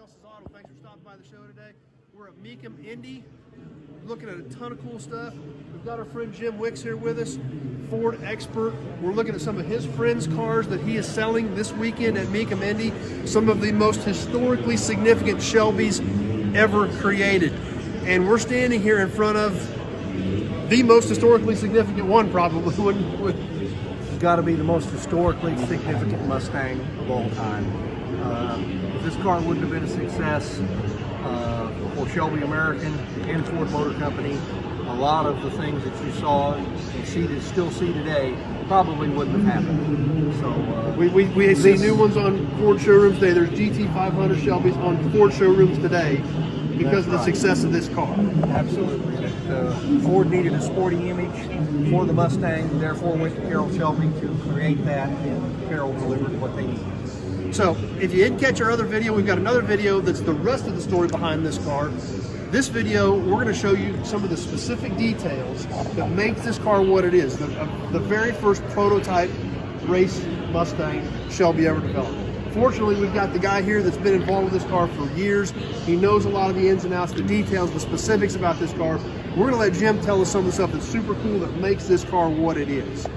Else's Auto. Thanks for stopping by the show today. We're at Mecum Indy, looking at a ton of cool stuff. We've got our friend Jim Wicks here with us, Ford expert. We're looking at some of his friends' cars that he is selling this weekend at Mecum Indy. Some of the most historically significant Shelbys ever created. And we're standing here in front of the most historically significant one, probably. It's got to be the most historically significant Mustang of all time. If this car wouldn't have been a success for Shelby American and Ford Motor Company, a lot of the things that you saw and still see today probably wouldn't have happened. So we see new ones on Ford showrooms today. There's GT500 Shelbys on Ford showrooms today because of the success of this car. Absolutely. Ford needed a sporty image for the Mustang, therefore went to Carroll Shelby to create that, and Carroll delivered what they needed. So, if you didn't catch our other video, we've got another video that's the rest of the story behind this car. This video, we're going to show you some of the specific details that makes this car what it is. The very first prototype race Mustang Shelby ever developed. Fortunately, we've got the guy here that's been involved with this car for years. He knows a lot of the ins and outs, the details, the specifics about this car. We're going to let Jim tell us some of the stuff that's super cool that makes this car what it is.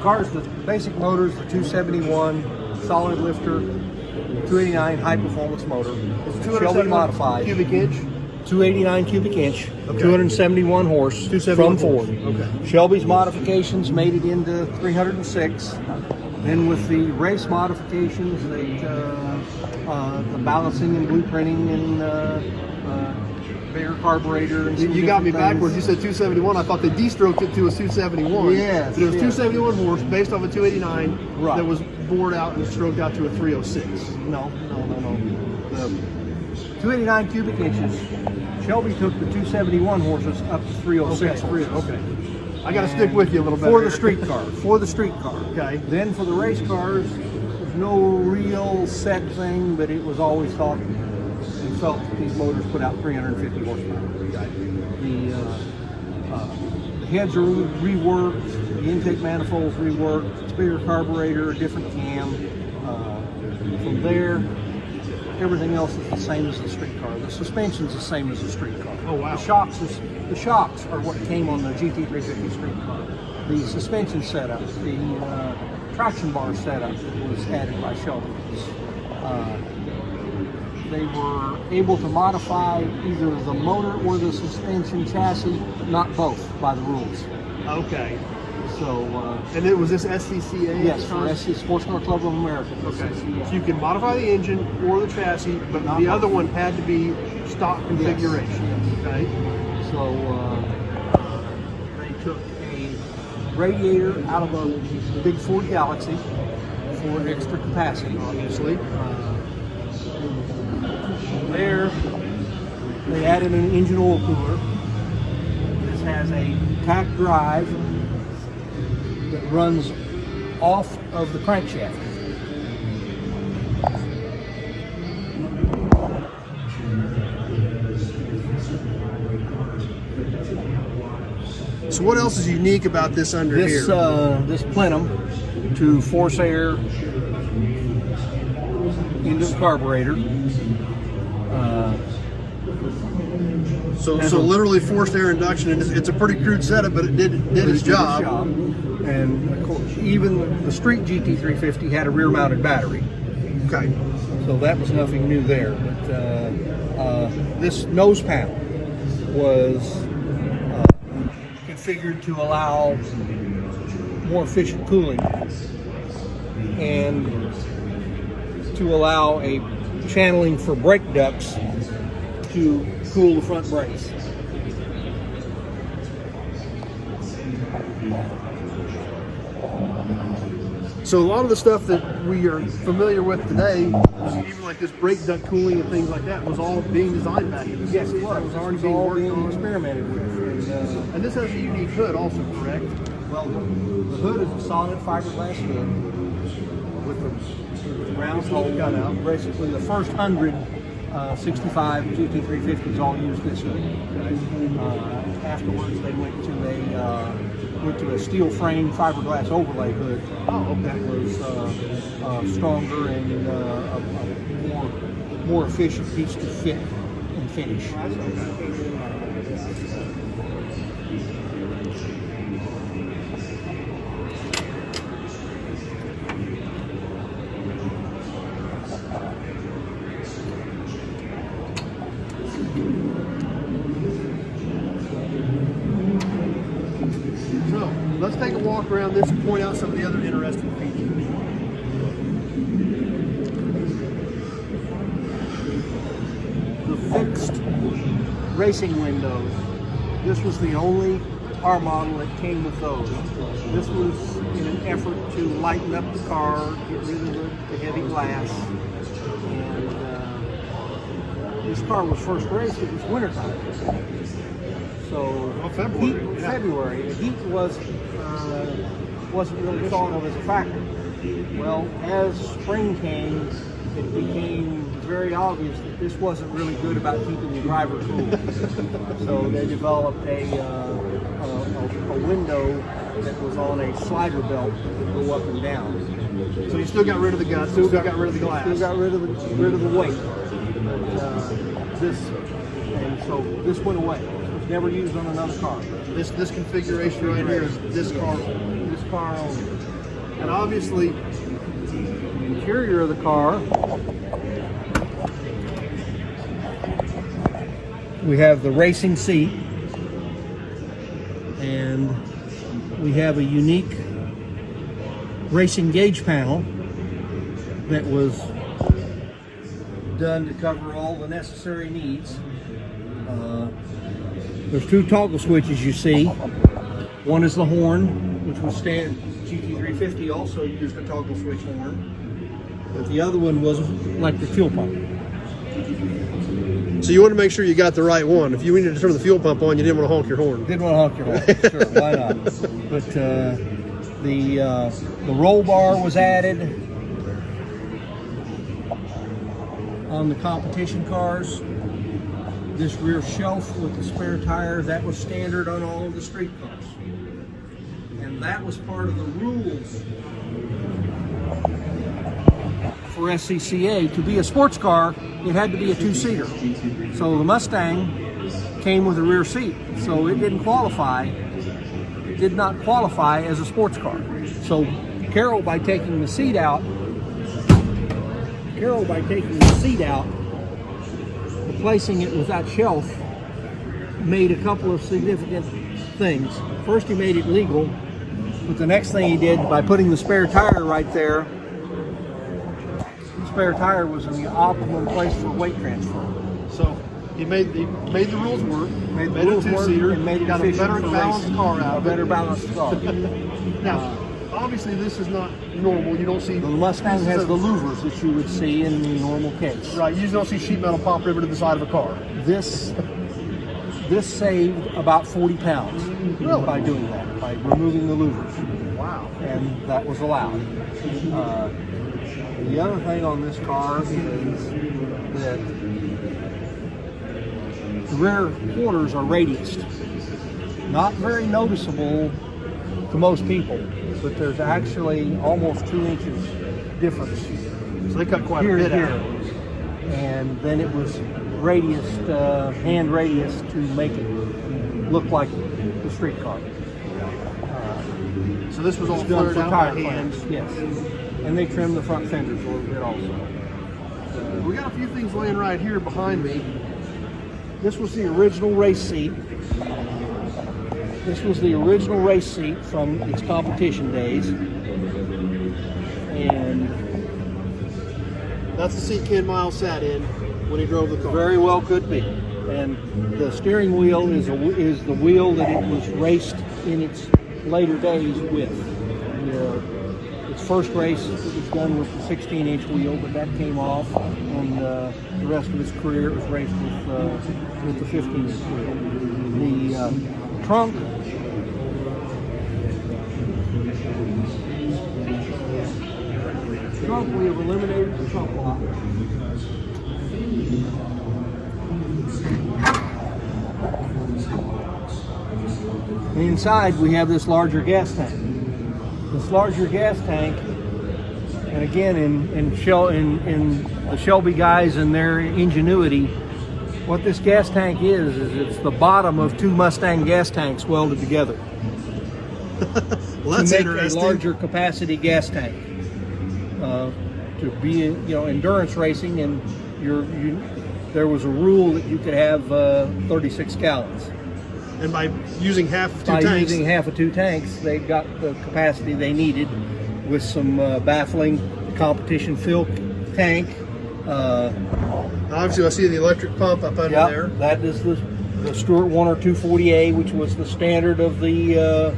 Cars, the basic motors, the 271 solid lifter, 289 high performance motor. It's Shelby modified. Cubic inch? 289 cubic inch, okay. 271 horse 271 from Ford. Okay. Shelby's modifications made it into 306. Then with the race modifications, the balancing and blueprinting and bigger carburetor. And you got me backwards. You said 271. I thought they de-stroked it to a 271. Yes. But it was 271 horse based off a 289 right. that was bored out and stroked out to a 306. No. The 289 cubic inches. Shelby took the 271 horses up to 306. Okay. I got to stick with you a little bit. For the street car. For the street car. Okay. Then for the race cars, there's no real set thing, but it was always thought and felt that these motors put out 350 horsepower. The heads are reworked, the intake manifolds reworked, it's bigger carburetor, a different cam. From there, everything else is the same as the street car. The suspension's the same as the street car. Oh wow. The shocks are what came on the GT350 street car. The suspension setup, the traction bar setup that was added by Shelby. They were able to modify either the motor or the suspension chassis, not both, by the rules. Okay. So. And it was this SCCA? Yes, SC Sports Car Club of America. Okay. So you can modify the engine or the chassis, but the other one had to be stock configuration. Yes. Okay. So they took a radiator out of a big Ford Galaxy for extra capacity, obviously. There, they added an engine oil cooler. This has a tack drive that runs off of the crankshaft. So what else is unique about this here? This plenum to force air into the carburetor. So literally forced air induction, and it's a pretty crude setup, but it did its job. And of course, even the street GT350 had a rear-mounted battery. Okay. So that was nothing new there. But this nose panel was configured to allow more efficient cooling and to allow a channeling for brake ducts to cool the front brakes. So a lot of the stuff that we are familiar with today, even like this brake duct cooling and things like that, was all being designed back in the 60s. Yes, it was. It was already It was being all worked on. experimented with. And this has a unique hood also, correct? Well, the hood is a solid fiberglass hood with the round hole cut out. Basically, the first 100 65 GT350s all used this hood. Afterwards, they went to a steel frame fiberglass overlay hood. Oh, okay. That was stronger and a more more efficient piece to fit and finish. So let's take a walk around this and point out some of the other interesting features. The fixed racing windows. This was the only R model that came with those. This was in an effort to lighten up the car, get rid of the heavy glass. And this car was first raced, it was wintertime. So February. The heat wasn't really thought of as a factor. Well, as spring came, it became very obvious that this wasn't really good about keeping the driver cool. So they developed a window that was on a slider belt that would go up and down. So you still got rid of the guts, still got rid of the glass. Still got rid of the weight. So this went away. It was never used on another car. This configuration right here is this car only. And obviously, the interior of the car, we have the racing seat, and we have a unique racing gauge panel that was done to cover all the necessary needs. There's two toggle switches you see. One is the horn, which was standard. GT350 also used a toggle switch horn, but the other one was electric fuel pump. So you want to make sure you got the right one. If you needed to turn the fuel pump on, you didn't want to honk your horn. Didn't want to honk your horn, sure, why not? But the roll bar was added on the competition cars. This rear shelf with the spare tire, that was standard on all of the street cars. And that was part of the rules for SCCA. To be a sports car, it had to be a two-seater. So the Mustang came with a rear seat, so it didn't qualify. It did not qualify as a sports car. So Carroll, by taking the seat out, replacing it with that shelf, made a couple of significant things. First, he made it legal, but the next thing he did, by putting the spare tire right there, the spare tire was in the optimum place for weight transfer. So he made the rules work, Made it a two-seater, and made it got a efficient better for balanced racing. car out A of better it. balanced car. Now, obviously this is not normal. You don't see The Mustang this has is the louvers that you would see in the normal case. right. You just don't see sheet metal pop river to the side of a car. This saved about 40 pounds by doing that, by removing the louvers. Wow. And that was allowed. The other thing on this car is that the rear quarters are radiused. Not very noticeable to most people, but there's actually almost 2 inches difference So they cut quite here a to bit here. out. And then it was radiused, hand radiused, to make it look like the street car. So this was all It's done flared for out tire by hand. clamps, yes. And they trimmed the front fenders a little bit also. We got a few things laying right here behind me. This was the original race seat. This was the original race seat from its competition days. And That's the seat Ken Miles sat in when he drove the car. very well could be. And the steering wheel is the wheel that it was raced in its later days with. Its first race, it was done with the 16-inch wheel, but that came off, and the rest of its career it was raced with the 15-inch wheel. The trunk we have eliminated the trunk lock. Inside we have this larger gas tank. This larger gas tank And again, in the Shelby guys and their ingenuity, what this gas tank is it's the bottom of 2 Mustang gas tanks welded together. Well, that's to make interesting. a larger capacity gas tank. To be in, endurance racing, and there was a rule that you could have 36 gallons. And by using half of 2 tanks. By using half of 2 tanks, they got the capacity they needed with some baffling competition fill tank. Obviously, I see the electric pump up under there. That is the Stuart Warner 240A, which was the standard of the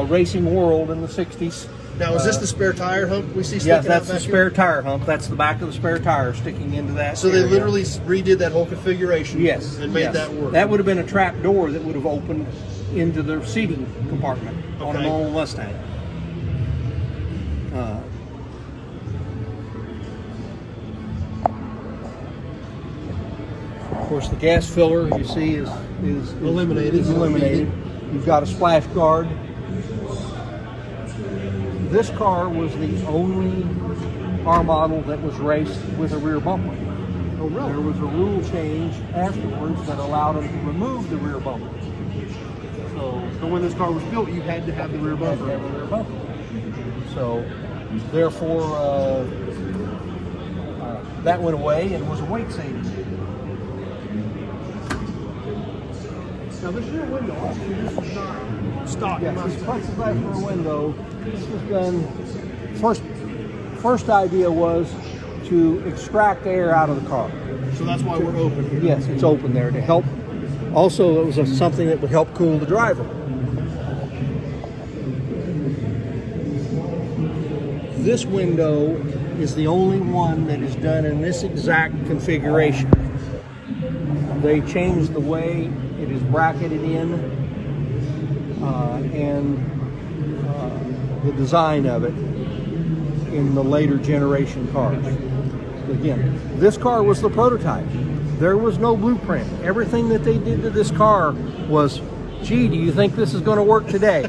racing world in the 60s. Now, is this the spare tire hump we see sticking Yes, out that's the back spare here? tire hump. That's the back of the spare tire sticking into that. So they area. literally redid that whole configuration. Yes, and made yes. that work. That would have been a trap door that would have opened into the seating compartment on a Okay. normal Mustang. Of course, the gas filler you see is Eliminated. eliminated. You've got a splash guard. This car was the only R model that was raced with a rear bumper. Oh, really? There was a rule change afterwards that allowed them to remove the rear bumper. So when this car was built, you had to have the rear You had to bumper. have a rear bumper. So, therefore, that went away and was a weight saving. Now, this rear window, obviously, this is not stock. Yes, Mustang. this plexiglass rear window. This was done. First idea was to extract air out of the car. So that's why we're open here. Yes, it's open there to help. Also, it was something that would help cool the driver. This window is the only one that is done in this exact configuration. They changed the way it is bracketed in and the design of it in the later generation cars. Again, this car was the prototype. There was no blueprint. Everything that they did to this car was, gee, do you think this is going to work today?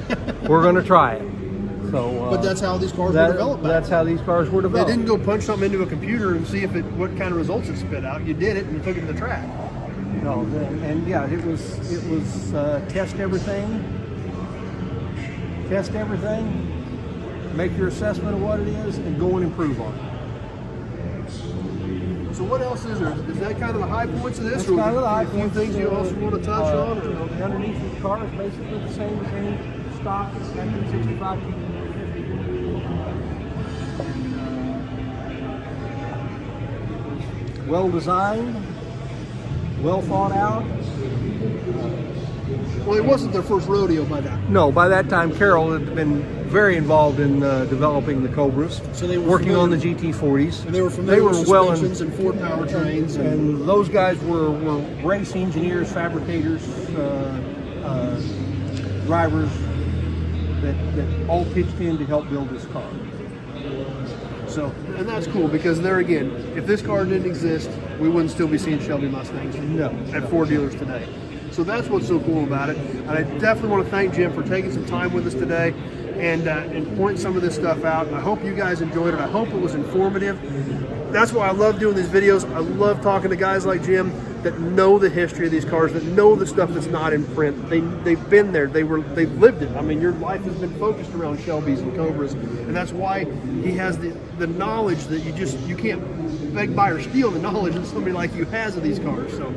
We're going to try it. So, But that's how these cars were developed. That's how these cars were They developed. didn't go punch something into a computer and see what kind of results it spit out. You did it and you took it to the track. No, and yeah, it was test everything, make your assessment of what it is, and go and improve on it. So what else is there? Is that kind of the high points of this? That's kind of the high a few points. things you also want to touch on? You know, the underneath of the car is basically the same as any stock 1965 GT350. Well designed, well thought out. Well, it wasn't their first rodeo by that. No, by that time Carroll had been very involved in developing the Cobras, So they were working on the familiar- GT40s. And they were familiar with well suspensions and Ford powertrains. and those guys were race engineers, fabricators, drivers that all pitched in to help build this car. So, and that's cool because there again, if this car didn't exist, we wouldn't still be seeing Shelby Mustangs at Ford dealers today. So that's what's so cool about it. And I definitely want to thank Jim for taking some time with us today and pointing some of this stuff out. I hope you guys enjoyed it. I hope it was informative. That's why I love doing these videos. I love talking to guys like Jim that know the history of these cars, that know the stuff that's not in print. They've been there. They've lived it. I mean, your life has been focused around Shelbys and Cobras, and that's why he has the knowledge that you can't beg, buy, or steal the knowledge that somebody like you has of these cars. So,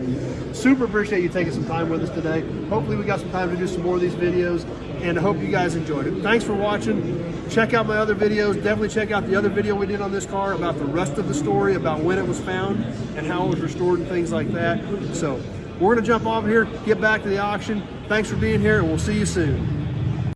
super appreciate you taking some time with us today. Hopefully, we got some time to do some more of these videos, and I hope you guys enjoyed it. Thanks for watching. Check out my other videos. Definitely check out the other video we did on this car about the rest of the story, about when it was found and how it was restored and things like that. So we're going to jump off here, get back to the auction. Thanks for being here, and we'll see you soon.